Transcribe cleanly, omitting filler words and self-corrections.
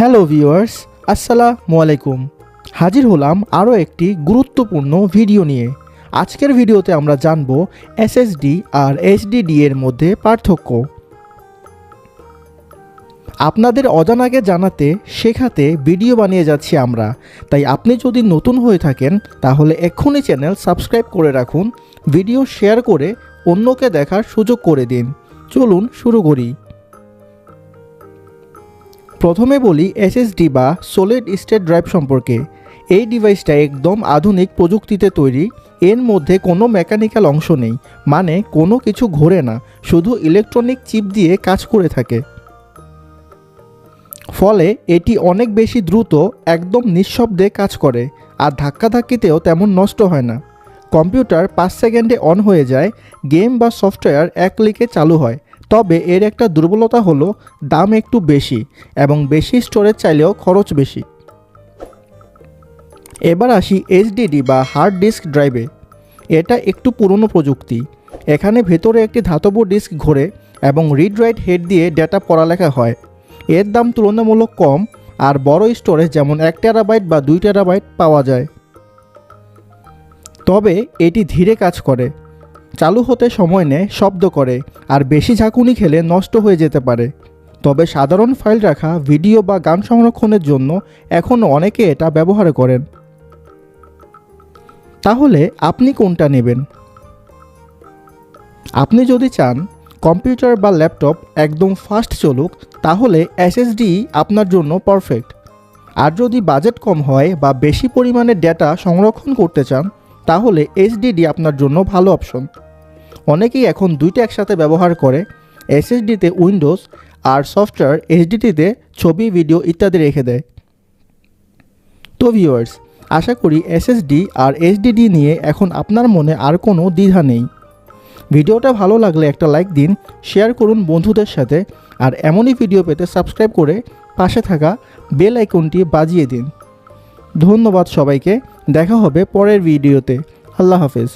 Hello viewers, আসসালামু আলাইকুম। হাজির হলাম আরও একটি গুরুত্বপূর্ণ ভিডিও নিয়ে। আজকের ভিডিওতে আমরা জানব এসএসডি আর এইচডিডি এর মধ্যে পার্থক্য। আপনাদের অজানাকে জানাতে শেখাতে ভিডিও বানিয়ে যাচ্ছি আমরা, তাই আপনি যদি নতুন হয়ে থাকেন তাহলে এক্ষুনি চ্যানেল সাবস্ক্রাইব করে রাখুন, ভিডিও শেয়ার করে অন্যকে দেখার সুযোগ করে দিন। চলুন শুরু করি। প্রথমে বলি এসএসডি বা সলিড স্টেট ড্রাইভ সম্পর্কে। এই ডিভাইসটা একদম আধুনিক প্রযুক্তিতে তৈরি। এর মধ্যে কোনো মেকানিক্যাল অংশ নেই, মানে কোনো কিছু ঘোরে না, শুধু ইলেকট্রনিক চিপ দিয়ে কাজ করে থাকে। ফলে এটি অনেক বেশি দ্রুত একদম নিঃশব্দে কাজ করে, আর ধাক্কাধাক্কিতেও তেমন নষ্ট হয় না। কম্পিউটার 5 সেকেন্ডে অন হয়ে যায়, গেম বা সফটওয়্যার 1 ক্লিকে চালু হয়। তবে এর একটা দুর্বলতা হলো দাম একটু বেশি এবং বেশি স্টোরেজ চাইলেও খরচ বেশি। এবার আসি এইচডিডি বা হার্ড ডিস্ক ড্রাইভে। এটা একটু পুরনো প্রযুক্তি। এখানে ভেতরে একটি ধাতব ডিস্ক ঘোরে এবং রিড রাইট হেড দিয়ে ডেটা পড়ালেখা হয়। এর দাম তুলনামূলক কম, আর বড় স্টোরেজ যেমন 1 টেরাবাইট বা 2 টেরাবাইট পাওয়া যায়। তবে এটি ধীরে কাজ করে, চালু হতে সময় নেয়, শব্দ করে, আর বেশি ঝাঁকুনি খেলে নষ্ট হয়ে যেতে পারে। তবে সাধারণ ফাইল রাখা, ভিডিও বা গান সংরক্ষণের জন্য এখনও অনেকে এটা ব্যবহার করেন। তাহলে আপনি কোনটা নেবেন? আপনি যদি চান কম্পিউটার বা ল্যাপটপ একদম ফাস্ট চলুক, তাহলে এসএসডি আপনার জন্য পারফেক্ট। আর যদি বাজেট কম হয় বা বেশি পরিমাণে ডেটা সংরক্ষণ করতে চান, তাহলে এইচডিডি আপনার জন্য ভালো অপশন। অনেকেই এখন দুইটা একসাথে ব্যবহার করে, এসএসডিতে উইন্ডোজ আর সফটওয়্যার, এইচডিডিতে ছবি, ভিডিও ইত্যাদি রেখে দেয়। তো ভিউয়ার্স, আশা করি এসএসডি আর এইচডিডি নিয়ে এখন আপনার মনে আর কোনো দ্বিধা নেই। ভিডিওটা ভালো লাগলে একটা লাইক দিন, শেয়ার করুন বন্ধুদের সাথে, আর এমনই ভিডিও পেতে সাবস্ক্রাইব করে পাশে থাকা বেল আইকনটি বাজিয়ে দিন। ধন্যবাদ সবাইকে, দেখা হবে পরের ভিডিওতে। আল্লাহ হাফেজ।